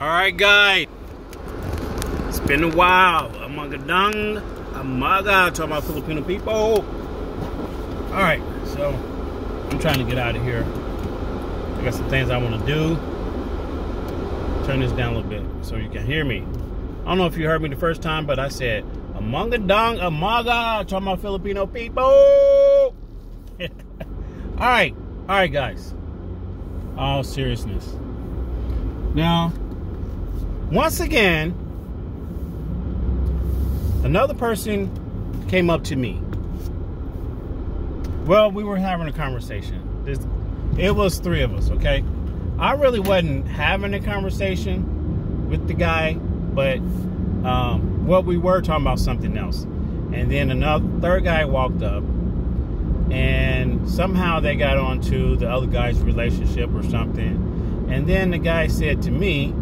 Alright guys, it's been a while. Amagadang, amaga to my Filipino people. Alright, so I'm trying to get out of here. I got some things I want to do. Turn this down a little bit so you can hear me. I don't know if you heard me the first time, but I said amagadang, amaga to my Filipino people. Alright guys. All seriousness. Now, once again, another person came up to me. Well, we were having a conversation. It was three of us, okay? I really wasn't having a conversation with the guy, but we were talking about something else. And then another third guy walked up, and somehow they got onto the other guy's relationship or something. And then the guy said to me,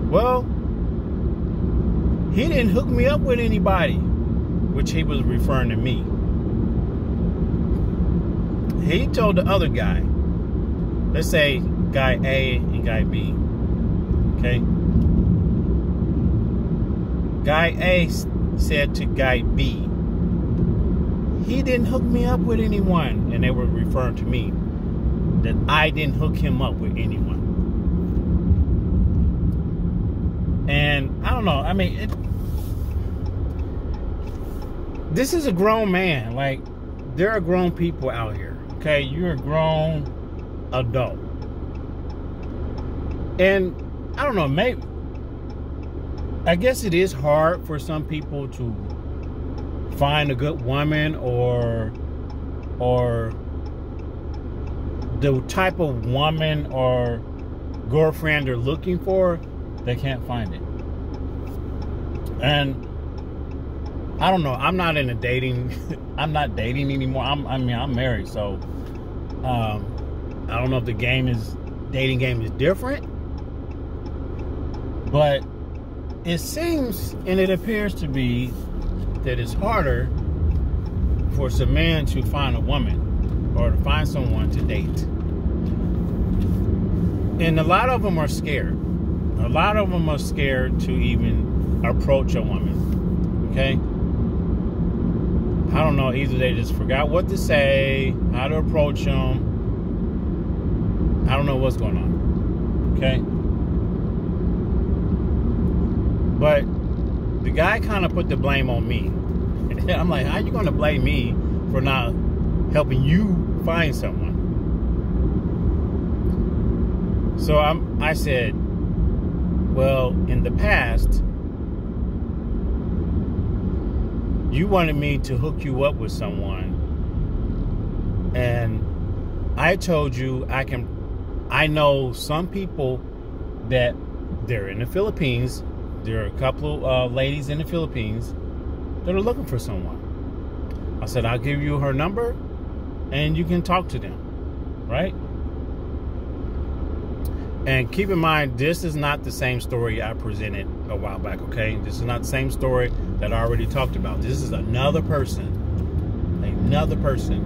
well, he didn't hook me up with anybody, which he was referring to me. He told the other guy, let's say guy A and guy B, okay? Guy A said to guy B, he didn't hook me up with anyone, and they were referring to me, that I didn't hook him up with anyone. And I don't know, I mean, this is a grown man. Like, there are grown people out here, okay? You're a grown adult. And I don't know, maybe, I guess it is hard for some people to find a good woman or the type of woman or girlfriend they're looking for. They can't find it. And I don't know, I'm not in a dating, I'm not dating anymore. I'm married, so I don't know if the dating game is different, but it seems and it appears to be that it's harder for some man to find a woman or to find someone to date. And a lot of them are scared. A lot of them are scared to even approach a woman, okay? I don't know, either they just forgot what to say, how to approach them. I don't know what's going on, okay? But the guy kind of put the blame on me. I'm like, how you going to blame me for not helping you find someone? So I said, well, in the past, you wanted me to hook you up with someone, and I told you I know some people that they're in the Philippines. There are a couple of ladies in the Philippines that are looking for someone. I said, I'll give you her number and you can talk to them, right? And keep in mind, this is not the same story I presented a while back, okay? This is not the same story that I already talked about. This is another person. Another person.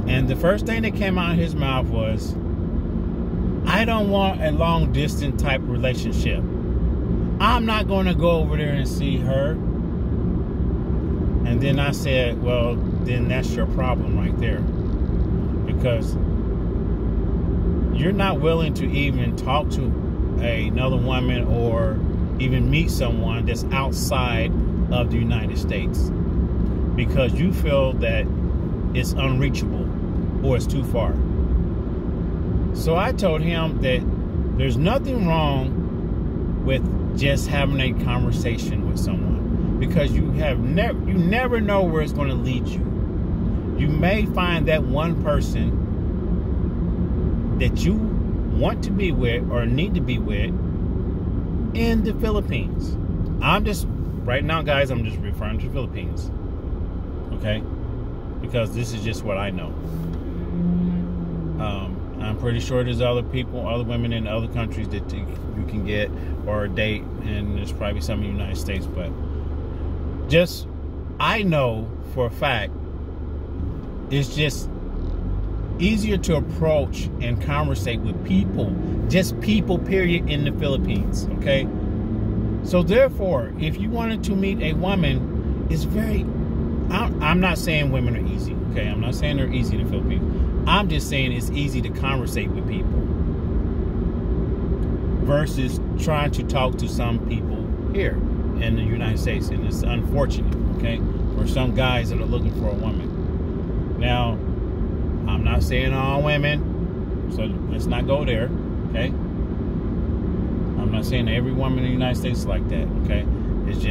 And the first thing that came out of his mouth was, I don't want a long distance type relationship. I'm not going to go over there and see her. And then I said, well, then that's your problem right there. Because you're not willing to even talk to another woman or even meet someone that's outside of the United States because you feel that it's unreachable or it's too far. So I told him that there's nothing wrong with just having a conversation with someone because you never know where it's going to lead you. You may find that one person that you want to be with or need to be with in the Philippines. Right now, guys, I'm just referring to the Philippines. Okay? Because this is just what I know. I'm pretty sure there's other women in other countries that you can get or date, and there's probably some in the United States, but I know for a fact, it's just easier to approach and conversate with people, just people, period, in the Philippines, okay? So therefore, if you wanted to meet a woman, it's very, I'm not saying women are easy, okay? I'm not saying they're easy in the Philippines. I'm just saying it's easy to conversate with people versus trying to talk to some people here in the United States. And it's unfortunate, okay, for some guys that are looking for a woman. Now, I'm not saying all women, so let's not go there, okay? I'm not saying every woman in the United States is like that, okay? It's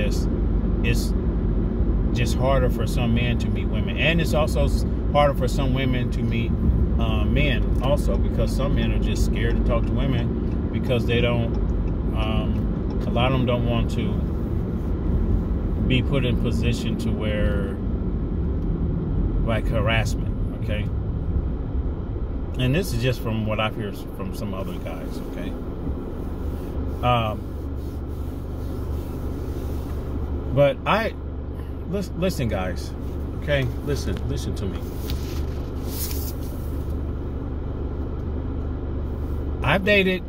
just harder for some men to meet women. And it's also harder for some women to meet men also, because some men are just scared to talk to women because they don't, a lot of them don't want to be put in position to where, like, harassment, okay? And this is just from what I've heard from some other guys, okay? But listen, guys, okay? Listen to me. I've dated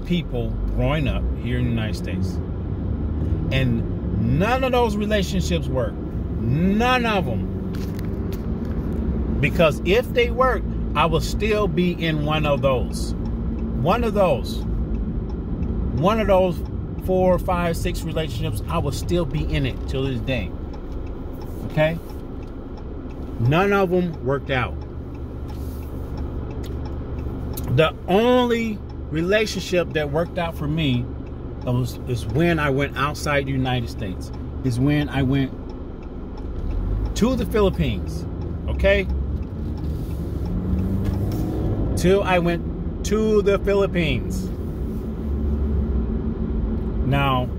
people growing up here in the United States, and none of those relationships work. None of them. Because if they work, I will still be in one of those 4, 5, 6 relationships. I will still be in it till this day. Okay? None of them worked out. The only relationship that worked out for me is when I went outside the United States. Is when I went to the Philippines. Okay? Till I went to the Philippines. Now,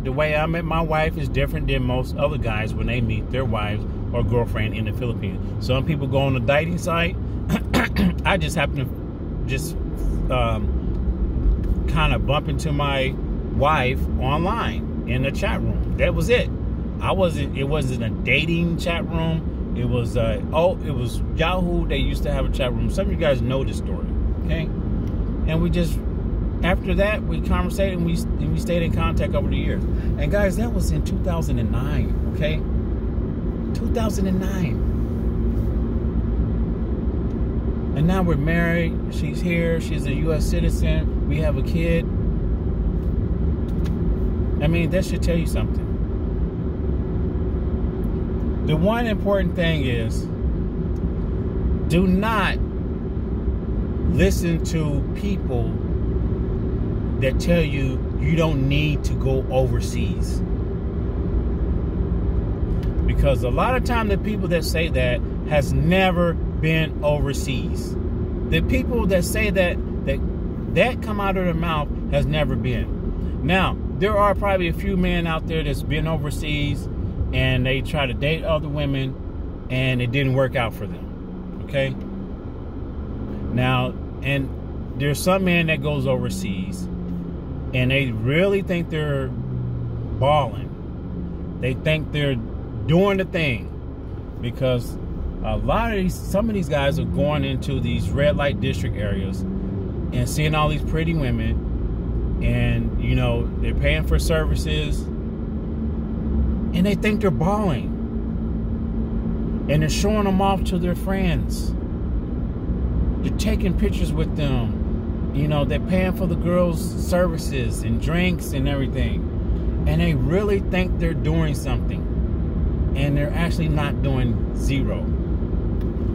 the way I met my wife is different than most other guys when they meet their wives or girlfriend in the Philippines. Some people go on a dating site. I just happen to kind of bump into my wife online in the chat room. That was it. It wasn't a dating chat room. It was it was Yahoo. They used to have a chat room. Some of you guys know this story, okay? And we just, after that, we conversated and we stayed in contact over the years. And guys, that was in 2009, okay? 2009. And now we're married. She's here. She's a U.S. citizen. We have a kid. I mean, that should tell you something. The one important thing is, do not listen to people that tell you you don't need to go overseas. Because a lot of time the people that say that has never been overseas. The people that say that come out of their mouth has never been. Now, there are probably a few men out there that's been overseas and they try to date other women and it didn't work out for them. Okay? Now, and there's some men that goes overseas and they really think they're balling. They think they're doing the thing, because some of these guys are going into these red light district areas and seeing all these pretty women, and you know, they're paying for services and they think they're balling, and they're showing them off to their friends. They're taking pictures with them. You know, they're paying for the girls' services and drinks and everything, and they really think they're doing something, and they're actually not doing zero.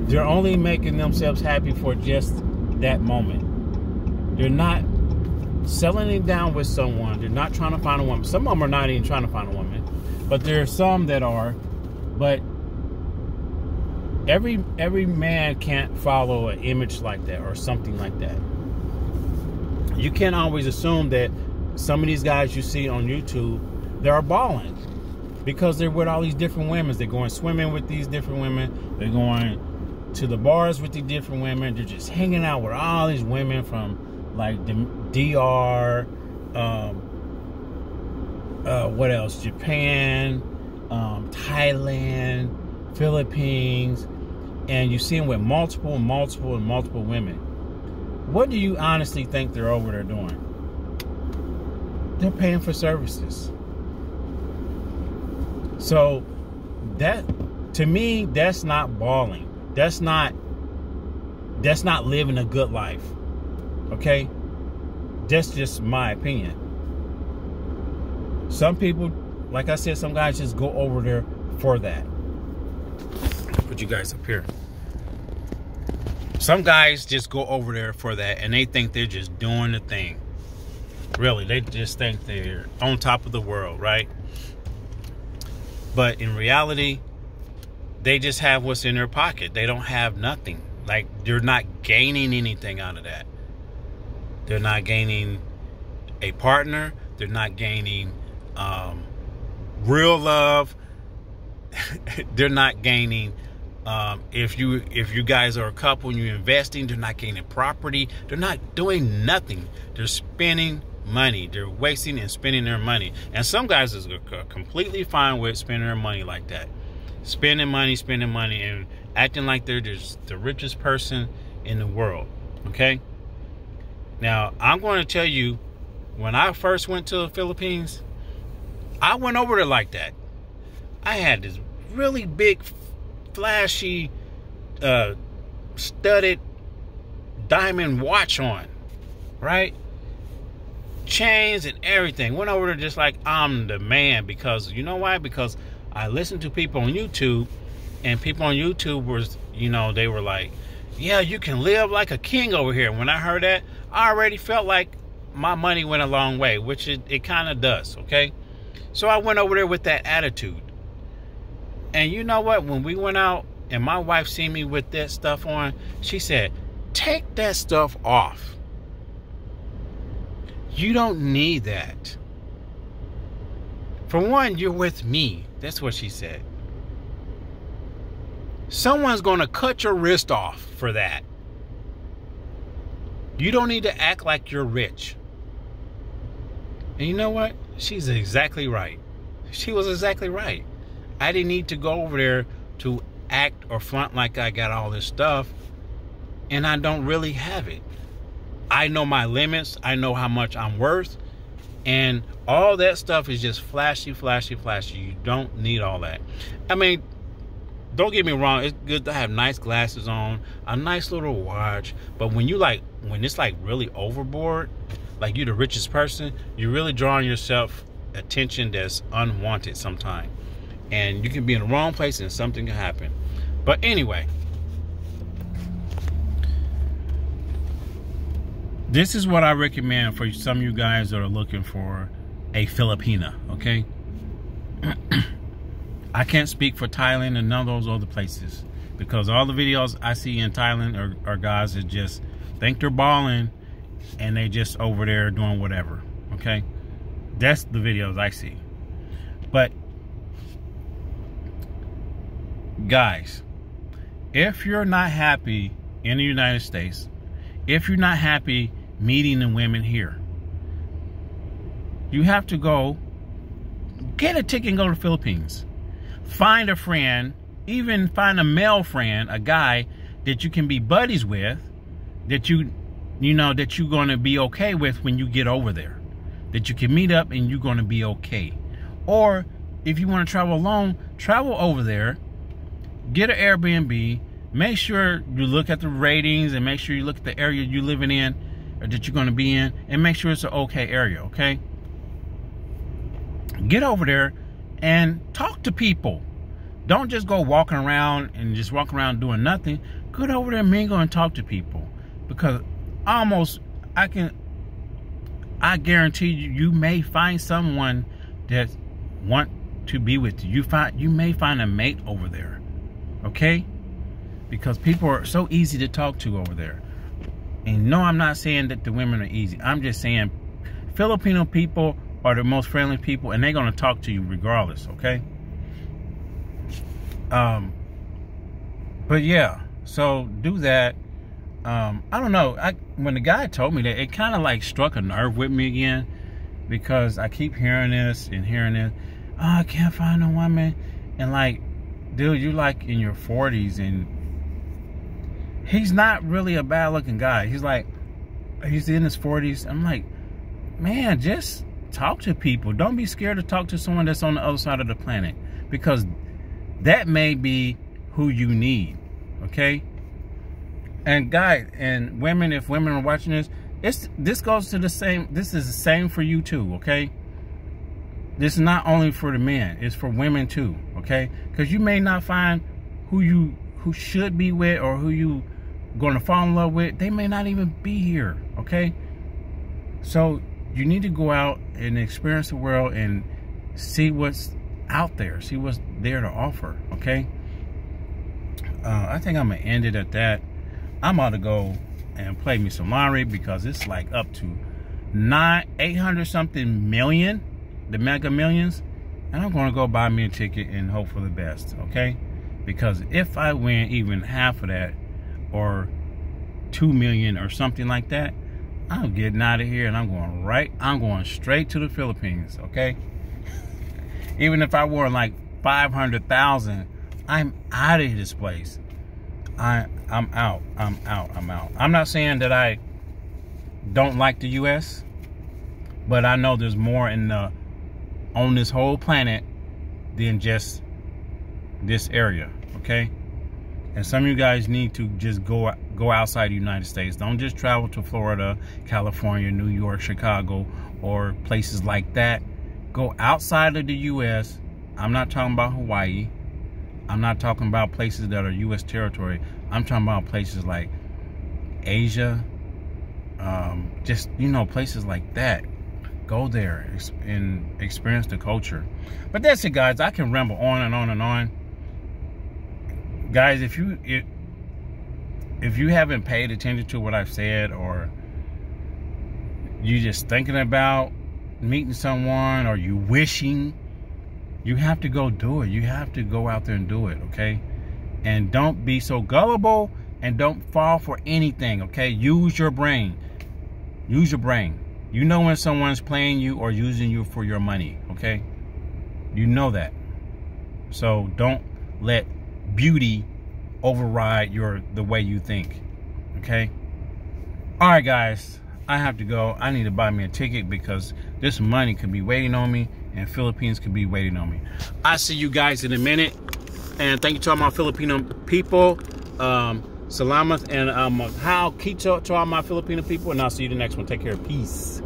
They're only making themselves happy for just that moment. They're not settling it down with someone. They're not trying to find a woman. Some of them are not even trying to find a woman, but there are some that are. But every man can't follow an image like that or something like that. You can't always assume that some of these guys you see on YouTube, they're balling, because they're with all these different women. They're going swimming with these different women. They're going to the bars with the different women. They're just hanging out with all these women from like the DR, what else? Japan, Thailand, Philippines, and you see them with multiple women. What do you honestly think they're over there doing? They're paying for services. So that, to me, that's not balling. That's not living a good life. Okay? That's just my opinion. Some people, like I said, some guys just go over there for that. Put you guys up here. Some guys just go over there for that, and they think they're just doing the thing. Really, they just think they're on top of the world, right? But in reality, they just have what's in their pocket. They don't have nothing. Like, they're not gaining anything out of that. They're not gaining a partner. They're not gaining real love. They're not gaining, if you guys are a couple and you're investing, they're not gaining property. They're not doing nothing. They're spending money. They're wasting and spending their money. And some guys are completely fine with spending their money like that. Spending money, and acting like they're just the richest person in the world. Okay? Now, I'm going to tell you, when I first went to the Philippines, I went over there like that. I had this really big, flashy, studded diamond watch on, right? Chains and everything. Went over there just like I'm the man, because you know why? Because I listened to people on YouTube, and people on YouTube was, they were like, yeah, you can live like a king over here. When I heard that, I already felt like my money went a long way, which it kind of does, okay? So I went over there with that attitude. And you know what? When we went out and my wife seen me with that stuff on, she said, take that stuff off. You don't need that. For one, you're with me. That's what she said. Someone's going to cut your wrist off for that. You don't need to act like you're rich. And you know what? She's exactly right. She was exactly right. I didn't need to go over there to act or front like I got all this stuff, and I don't really have it. I know my limits. I know how much I'm worth, and all that stuff is just flashy, flashy, flashy. You don't need all that. I mean, don't get me wrong. It's good to have nice glasses on, a nice little watch, but when it's like really overboard, like you're the richest person, you're really drawing yourself attention that's unwanted sometimes. And you can be in the wrong place and something can happen. But anyway, this is what I recommend for some of you guys that are looking for a Filipina, okay? I can't speak for Thailand and none of those other places, because all the videos I see in Thailand are guys that just think they're balling and they just over there doing whatever, okay? That's the videos I see. But guys, if you're not happy in the United States, if you're not happy meeting the women here, you have to go get a ticket and go to the Philippines. Find a friend, even find a male friend, a guy that you can be buddies with, that you're going to be okay with when you get over there, that you can meet up and you're going to be okay. Or if you want to travel alone, travel over there, get an Airbnb, make sure you look at the ratings and make sure you look at the area you're living in or that you're going to be in, and make sure it's an okay area, okay? Get over there and talk to people. Don't just go walking around and just walk around doing nothing. Get over there and mingle and talk to people, because I guarantee you may find someone that want to be with you. You may find a mate over there, okay? Because people are so easy to talk to over there. And no, I'm not saying that the women are easy. I'm just saying Filipino people are the most friendly people, and they're going to talk to you regardless, okay? But yeah, so do that. I don't know. When the guy told me that, it kind of like struck a nerve with me again, because I keep hearing this and hearing this. Oh, I can't find a woman. And like, dude, you're like in your 40s and he's not really a bad looking guy. He's like, he's in his 40s. I'm like, man, just talk to people. Don't be scared to talk to someone that's on the other side of the planet, because that may be who you need. Okay. And guys and women, if women are watching this, this goes to the same. This is the same for you too. Okay. This is not only for the men, it's for women too. Okay. Because you may not find who should be with, or who you going to fall in love with. They may not even be here. Okay. So you need to go out and experience the world and see what's out there, see what's there to offer. Okay. I think I'm gonna end it at that. I'm about to go and play me some lottery, because it's like up to 800 something million, the Mega Millions, and I'm gonna go buy me a ticket and hope for the best. Okay. Because if I win even half of that, or 2 million or something like that, I'm getting out of here, and I'm going straight to the Philippines. Okay. Even if I won like 500,000, I'm out of this place. I'm out. I'm not saying that I don't like the U.S., but I know there's more on this whole planet than just this area. Okay. And some of you guys need to just go outside the United States. Don't just travel to Florida, California, New York, Chicago, or places like that. Go outside of the U.S. I'm not talking about Hawaii. I'm not talking about places that are U.S. territory. I'm talking about places like Asia. Just, places like that. Go there and experience the culture. But that's it, guys. I can ramble on and on and on. Guys, if you haven't paid attention to what I've said, or you just thinking about meeting someone, or you wishing, you have to go do it. You have to go out there and do it. Okay. And don't be so gullible, and don't fall for anything. Okay. Use your brain. Use your brain. You know when someone's playing you or using you for your money. Okay. You know that. So don't let beauty override the way you think. Okay. All right, guys, I have to go. I need to buy me a ticket, because this money could be waiting on me, and Philippines could be waiting on me. I'll see you guys in a minute, and thank you to all my Filipino people. Salamat, and how to all my Filipino people, and I'll see you the next one. Take care. Peace.